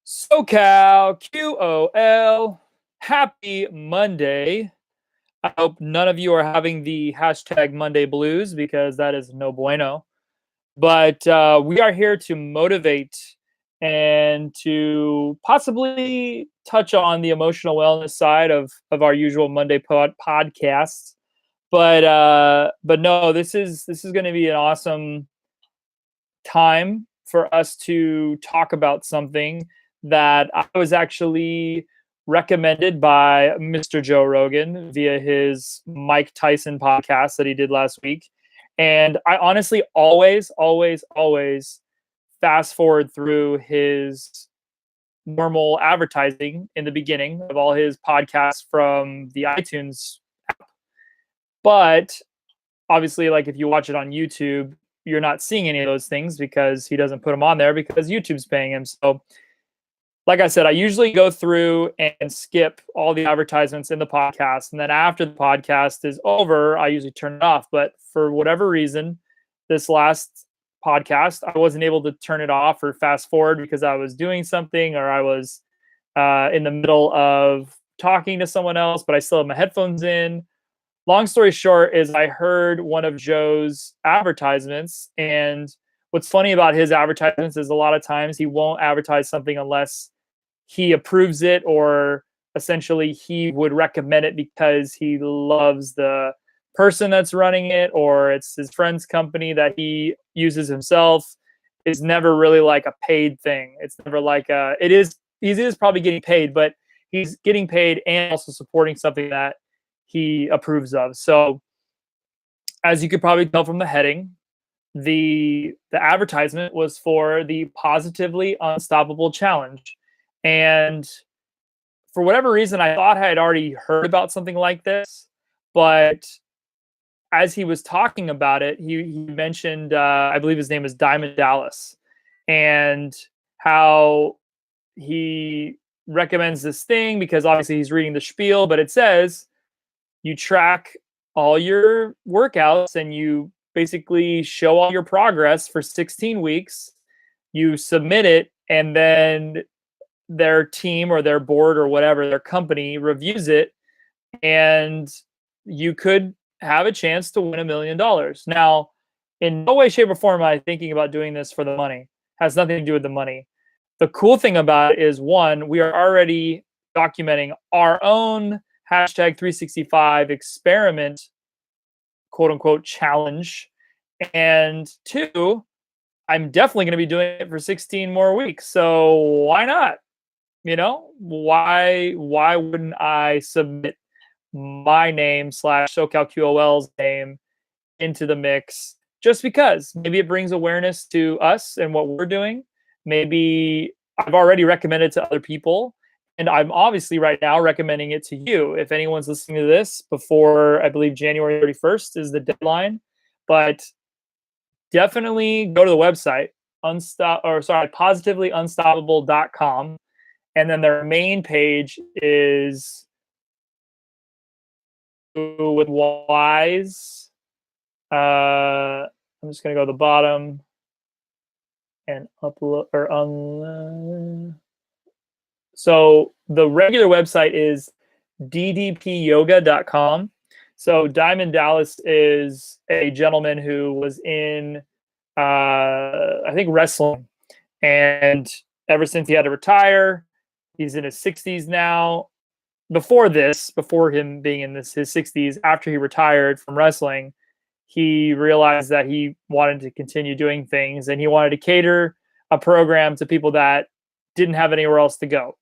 SoCalQOL. Happy Monday. I hope none of you are having the hashtag Monday blues because that is no bueno. But we are here to motivate and to possibly touch on the emotional wellness side of our usual Monday podcasts. But no, this is going to be an awesome time for us to talk about something that I was actually recommended by Mr. Joe Rogan via his Mike Tyson podcast that he did last week. And I honestly always fast forward through his normal advertising in the beginning of all his podcasts from the iTunes app. But obviously, like if you watch it on YouTube, you're not seeing any of those things because he doesn't put them on there because YouTube's paying him. So, like I said, I usually go through and skip all the advertisements in the podcast. And then after the podcast is over, I usually turn it off. But for whatever reason, this last podcast, I wasn't able to turn it off or fast forward because I was doing something or I was in the middle of talking to someone else, but I still have my headphones in. Long story short is I heard one of Joe's advertisements, and what's funny about his advertisements is a lot of times he won't advertise something unless he approves it, or essentially he would recommend it because he loves the person that's running it, or it's his friend's company that he uses himself. It's never really like a paid thing. It's never like he is probably getting paid, but he's getting paid and also supporting something that he approves of. So as you could probably tell from the heading, the advertisement was for the Positively Unstoppable Challenge. And for whatever reason, I thought I had already heard about something like this, but as he was talking about it, he mentioned, I believe his name is Diamond Dallas, and how he recommends this thing because obviously he's reading the spiel, but it says you track all your workouts and you basically show all your progress for 16 weeks. You submit it, and then their team or their board or whatever, their company reviews it, and you could have a chance to win $1 million. Now, in no way, shape, or form am I thinking about doing this for the money. Has nothing to do with the money. The cool thing about it is, one, we are already documenting our own hashtag 365 experiment, quote unquote, challenge. And two, I'm definitely going to be doing it for 16 more weeks. So why not? Why wouldn't I submit my name / SoCalQOL's name into the mix just because? Maybe it brings awareness to us and what we're doing. Maybe I've already recommended to other people, and I'm obviously right now recommending it to you. If anyone's listening to this before, I believe January 31st is the deadline, but definitely go to the website, positivelyunstoppable.com. And then their main page is with Wise. I'm just going to go to the bottom and upload or so the regular website is DDPyoga.com. So Diamond Dallas is a gentleman who was in, I think, wrestling. And ever since he had to retire, he's in his 60s now. Before him being in his 60s, after he retired from wrestling, he realized that he wanted to continue doing things, and he wanted to cater a program to people that didn't have anywhere else to go.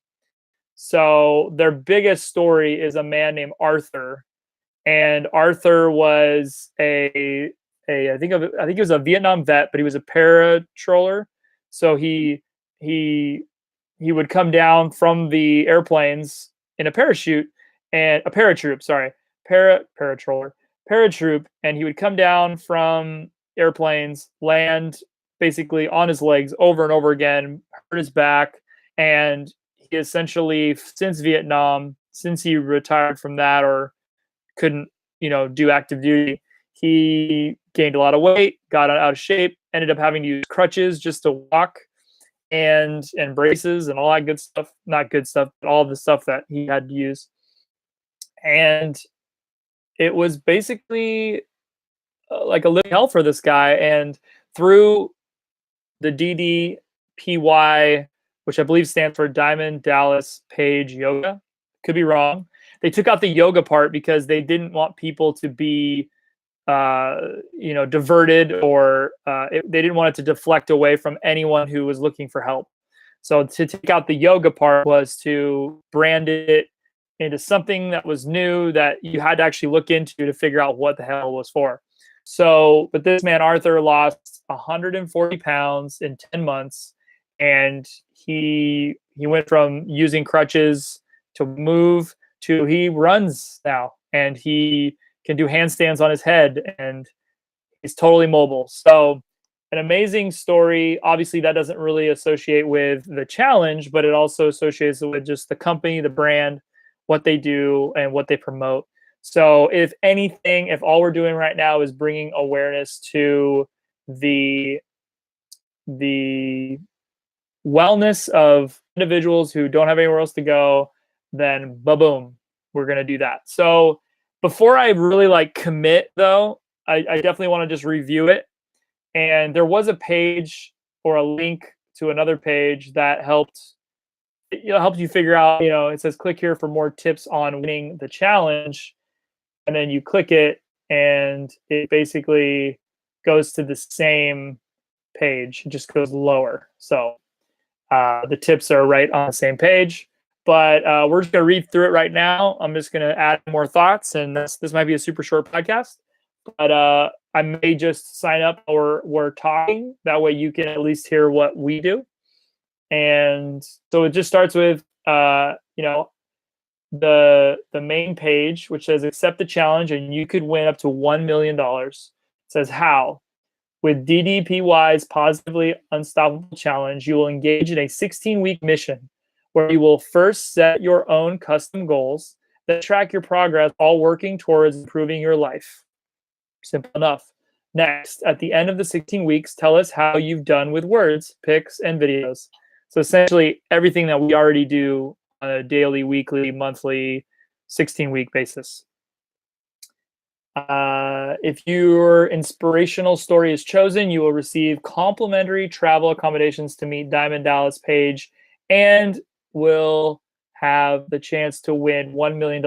So their biggest story is a man named Arthur, and Arthur was I think he was a Vietnam vet, but he was a paratroller. So he would come down from the airplanes in a paratroop, and he would come down from airplanes, land basically on his legs over and over again, hurt his back, and he essentially, since Vietnam, since he retired from that or couldn't, do active duty, he gained a lot of weight, got out of shape, ended up having to use crutches just to walk. and braces and all that good stuff. Not good stuff, but all the stuff that he had to use. And it was basically like a living hell for this guy. And through the DDPY, which I believe stands for Diamond Dallas Page Yoga, could be wrong. They took out the yoga part because they didn't want people to be diverted, or they didn't want it to deflect away from anyone who was looking for help. So to take out the yoga part was to brand it into something that was new that you had to actually look into to figure out what the hell it was for. So, but this man, Arthur, lost 140 pounds in 10 months. And he went from using crutches to move to he runs now, and he can do handstands on his head, and he's totally mobile. So an amazing story. Obviously, that doesn't really associate with the challenge, but it also associates with just the company, the brand, what they do, and what they promote. So if anything, if all we're doing right now is bringing awareness to the wellness of individuals who don't have anywhere else to go, then boom, we're going to do that. So before I really commit though, I definitely want to just review it. And there was a page or a link to another page that helps you figure out, it says click here for more tips on winning the challenge. And then you click it and it basically goes to the same page. It just goes lower. So the tips are right on the same page, but we're just going to read through it right now. I'm just going to add more thoughts, and this might be a super short podcast, but I may just sign up or we're talking. That way you can at least hear what we do. And so it just starts with, the main page, which says accept the challenge and you could win up to $1 million. It says how. With DDPY's Positively Unstoppable Challenge, you will engage in a 16-week mission where you will first set your own custom goals, then track your progress, all working towards improving your life. Simple enough. Next, at the end of the 16 weeks, tell us how you've done with words, pics, and videos. So essentially everything that we already do on a daily, weekly, monthly, 16-week basis. If your inspirational story is chosen, you will receive complimentary travel accommodations to meet Diamond Dallas Page and will have the chance to win $1 million.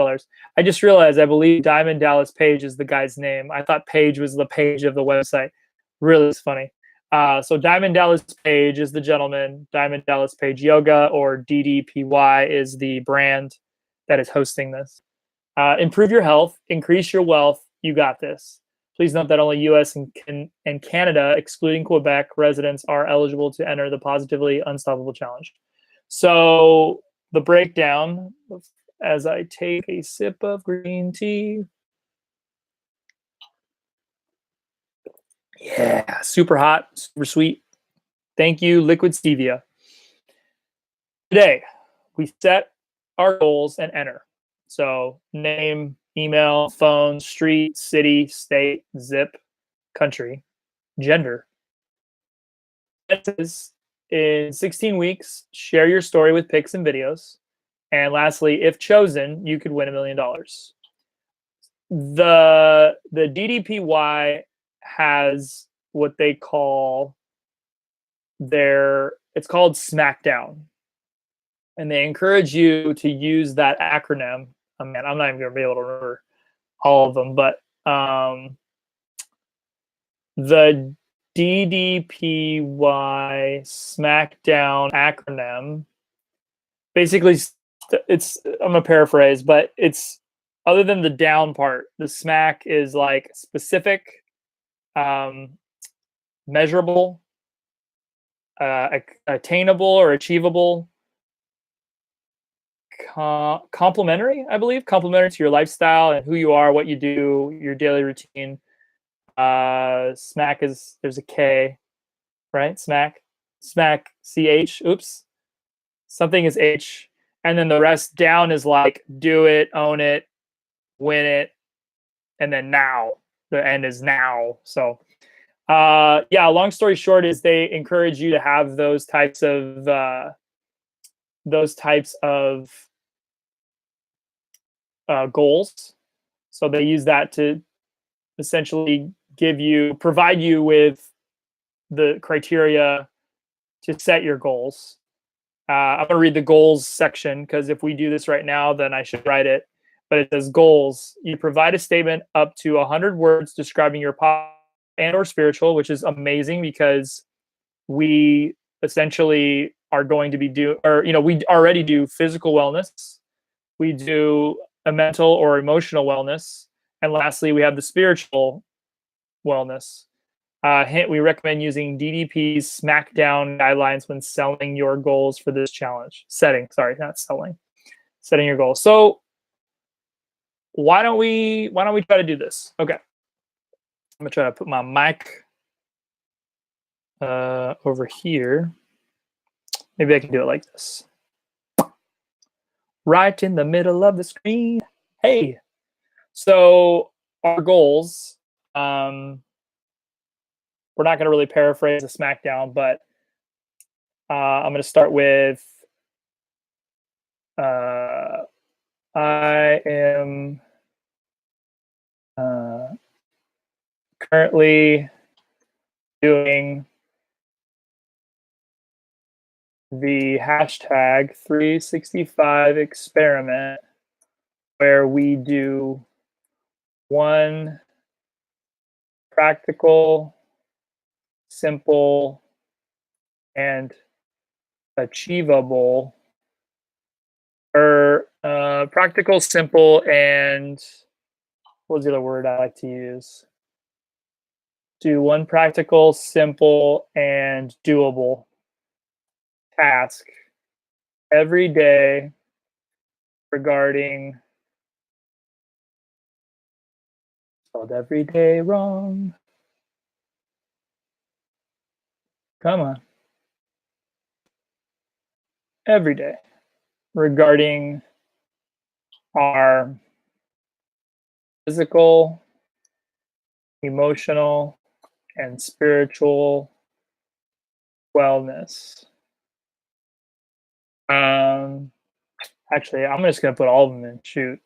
I just realized I believe Diamond Dallas Page is the guy's name. I thought Page was the page of the website. Really, it's funny. So Diamond Dallas Page is the gentleman. Diamond Dallas Page Yoga, or DDPY, is the brand that is hosting this. Improve your health, increase your wealth. You got this. Please note that only U.S. and Canada, excluding Quebec, residents are eligible to enter the Positively Unstoppable Challenge. So the breakdown, as I take a sip of green tea. Yeah, super hot, super sweet. Thank you, Liquid Stevia. Today, we set our goals and enter. So name, email, phone, street, city, state, zip, country, gender. In 16 weeks, share your story with pics and videos. And lastly, if chosen, you could win $1 million. The DDPY has what they call it's called SmackDown. And they encourage you to use that acronym. Oh, man, I'm not even going to be able to remember all of them, but the DDPY SmackDown acronym, basically, I'm going to paraphrase, but it's, other than the down part, the smack is like specific, measurable, attainable or achievable, complementary, I believe, complementary to your lifestyle and who you are, what you do, your daily routine. Smack is, there's a K, right? Smack, CH, oops. Something is H. And then the rest down is like do it, own it, win it. And then now, the end is now. So Yeah, long story short is they encourage you to have those types of goals. So they use that to essentially provide you with the criteria to set your goals. I'm going to read the goals section because if we do this right now, then I should write it. But it says goals. You provide a statement up to 100 words describing your pop and or spiritual, which is amazing because we essentially are going to be we already do physical wellness. We do a mental or emotional wellness. And lastly, we have the spiritual wellness. Hint, we recommend using DDP's SmackDown guidelines when selling your goals for this challenge. Setting, sorry, not selling. Setting your goals. So why don't we try to do this? Okay. I'm gonna try to put my mic over here. Maybe I can do it like this. Right in the middle of the screen. Hey. So our goals, we're not going to really paraphrase the SmackDown, but I'm going to start with I am currently doing the hashtag 365 experiment where we do one practical, simple, and achievable, or practical, simple, and what was the other word I like to use? Do one practical, simple, and doable task every day regarding spelled every day wrong. Come on. Every day regarding our physical, emotional, and spiritual wellness. Actually, I'm just going to put all of them in. Shoot.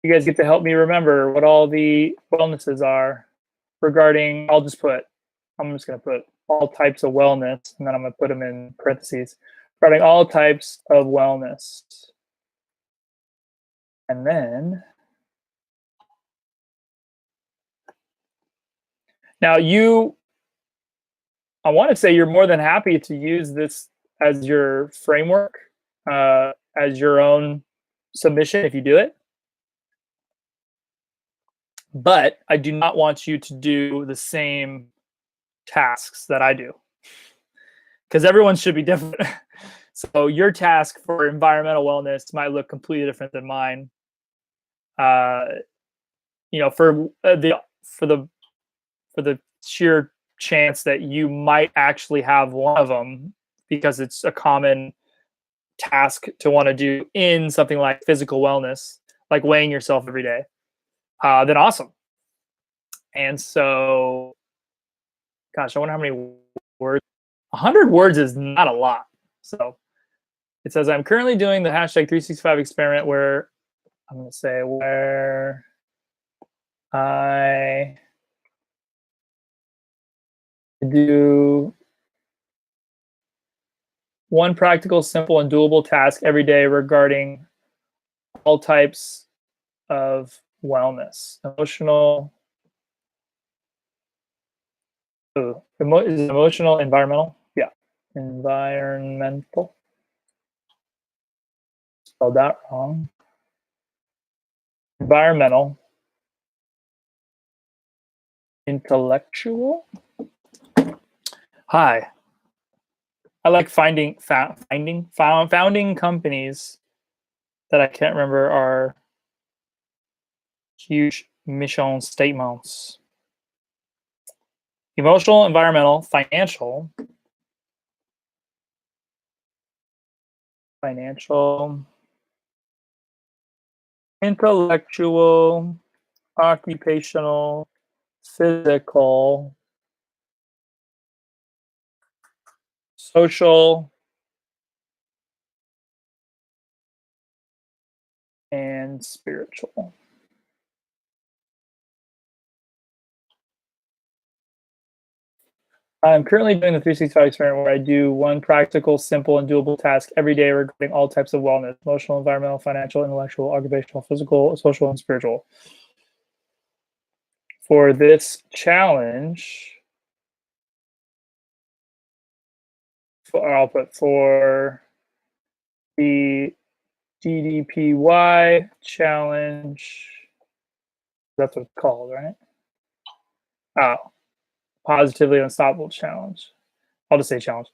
You guys get to help me remember what all the wellnesses are regarding. I'm just going to put all types of wellness, and then I'm going to put them in parentheses regarding all types of wellness. And then now I want to say you're more than happy to use this as your framework, as your own submission if you do it. But I do not want you to do the same tasks that I do because everyone should be different. So your task for environmental wellness might look completely different than mine. For the sheer chance that you might actually have one of them because it's a common task to want to do in something like physical wellness, like weighing yourself every day, then awesome. And so, gosh, I wonder how many words. 100 words is not a lot. So it says, I'm currently doing the hashtag 365 experiment where I'm going to say where I do one practical, simple, and doable task every day regarding all types of wellness. Emotional. Is it emotional, environmental? Yeah. Environmental. Spelled that wrong. Environmental. Intellectual. Hi. I like founding companies that I can't remember are huge mission statements. Emotional, environmental, financial, intellectual, occupational, physical, social, and spiritual. I'm currently doing the 365 experiment where I do one practical, simple, and doable task every day regarding all types of wellness: emotional, environmental, financial, intellectual, occupational, physical, social, and spiritual. For this challenge, I'll put for the DDPY challenge. That's what it's called, right? Oh, positively unstoppable challenge. I'll just say challenge.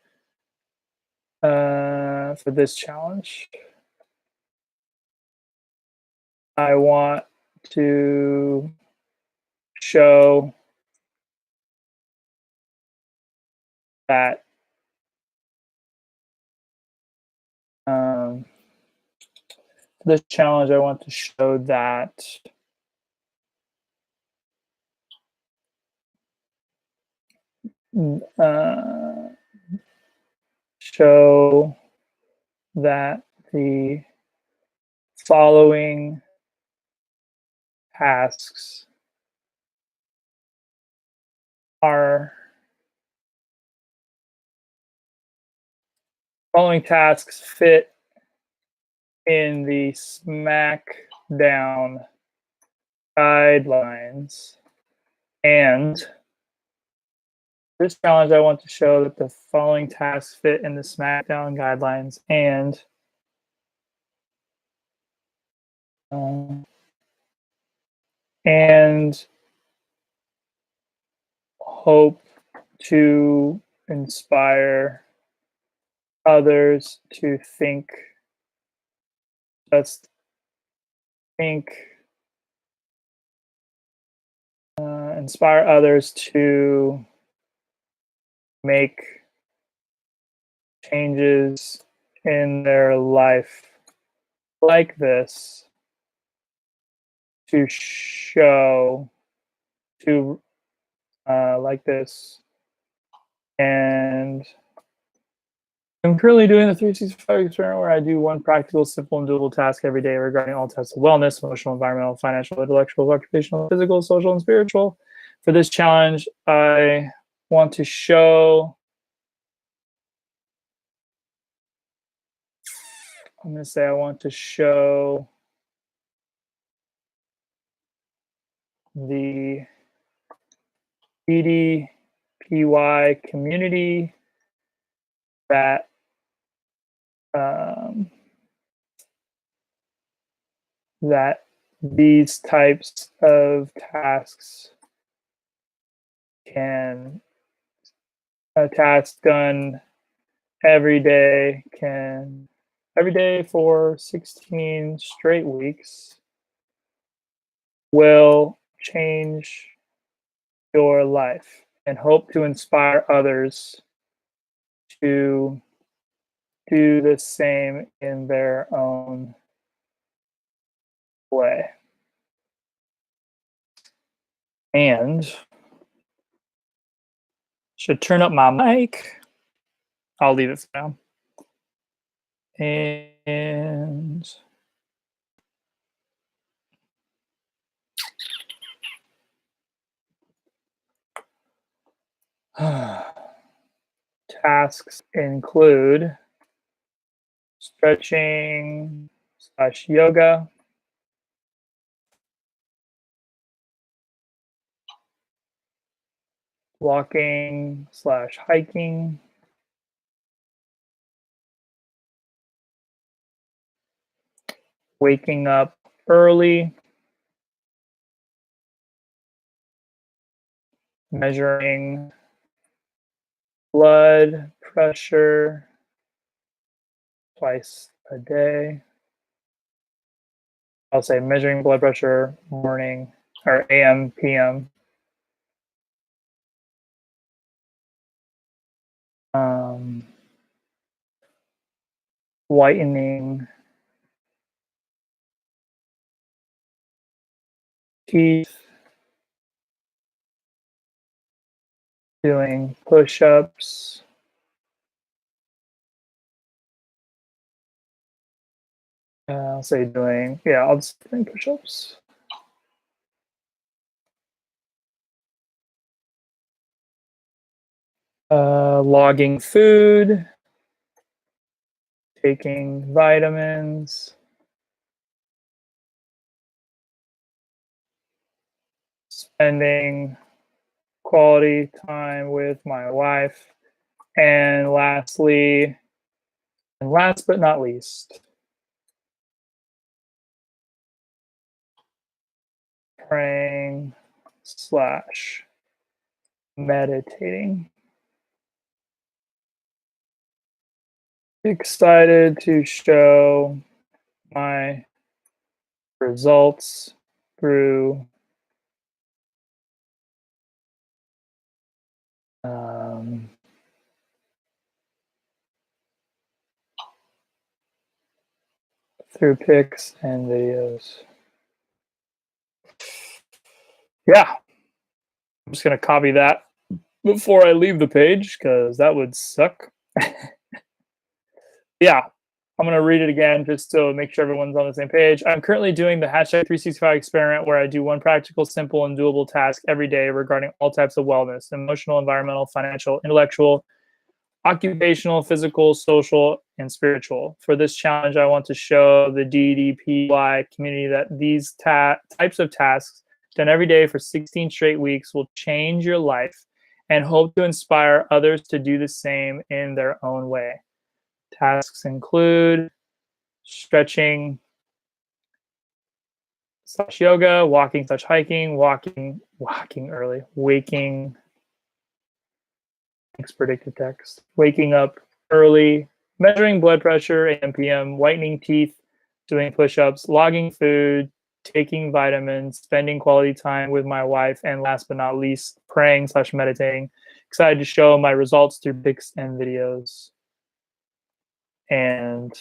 For this challenge, I want to show that this challenge, I want to show that show that the following tasks fit in the SmackDown guidelines. And this challenge, I want to show that the following tasks fit in the SmackDown guidelines and hope to inspire others to think, inspire others to make changes in their life like this, to show to like this. And I'm currently doing the 365 experiment where I do one practical, simple, and doable task every day regarding all types of wellness: emotional, environmental, financial, intellectual, occupational, physical, social, and spiritual. For this challenge, I want to show, I'm going to say I want to show the DDPY community that that these types of tasks a task done every day for 16 straight weeks will change your life, and hope to inspire others to do the same in their own way. And should turn up my mic. I'll leave it for now. And tasks include stretching / yoga, walking / hiking, waking up early, measuring blood pressure twice a day. I'll say measuring blood pressure morning or AM, PM. Whitening teeth, doing push-ups. I'll say doing, yeah, I'll just doing push-ups. Logging food, taking vitamins, spending quality time with my wife, and lastly, and last but not least, praying slash meditating. Excited to show my results through through pics and videos. Yeah, I'm just gonna copy that before I leave the page because that would suck. Yeah, I'm going to read it again just to make sure everyone's on the same page. I'm currently doing the hashtag 365 experiment where I do one practical, simple, and doable task every day regarding all types of wellness: emotional, environmental, financial, intellectual, occupational, physical, social, and spiritual. For this challenge, I want to show the DDPY community that these types of tasks done every day for 16 straight weeks will change your life, and hope to inspire others to do the same in their own way. Tasks include stretching / yoga, walking / hiking, walking early, waking, next predicted text, waking up early, measuring blood pressure, AM, PM, whitening teeth, doing push-ups, logging food, taking vitamins, spending quality time with my wife, and last but not least, praying / meditating. Excited to show my results through pics and videos. And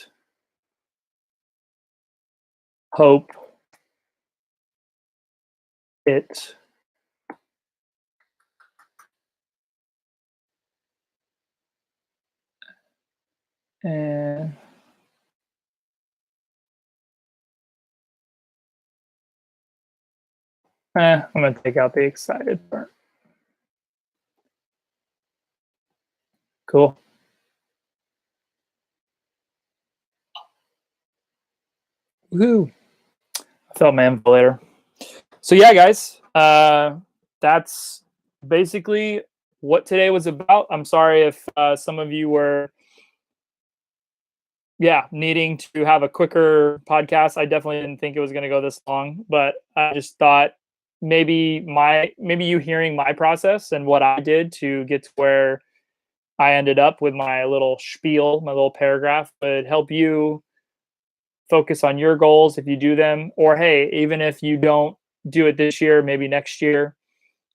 hope it and I'm going to take out the excited part. Cool. Woohoo. I felt my info later. So yeah, guys, that's basically what today was about. I'm sorry if some of you were, needing to have a quicker podcast. I definitely didn't think it was going to go this long, but I just thought maybe you hearing my process and what I did to get to where I ended up with my little spiel, my little paragraph, would help you focus on your goals if you do them. Or hey, even if you don't do it this year, maybe next year,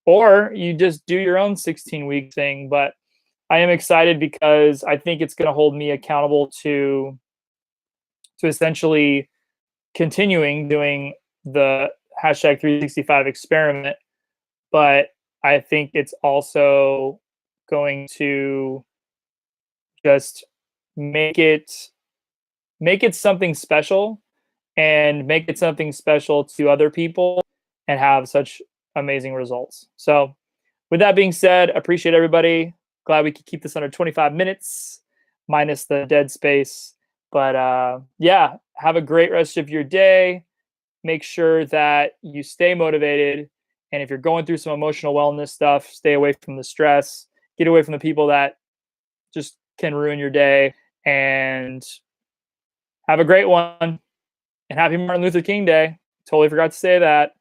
or you just do your own 16-week thing. But I am excited because I think it's going to hold me accountable to essentially continuing doing the hashtag 365 experiment. But I think it's also going to just make it something special, and make it something special to other people, and have such amazing results. So with that being said, appreciate everybody. Glad we could keep this under 25 minutes minus the dead space. But have a great rest of your day. Make sure that you stay motivated. And if you're going through some emotional wellness stuff, stay away from the stress. Get away from the people that just can ruin your day. And have a great one. And happy Martin Luther King Day. Totally forgot to say that.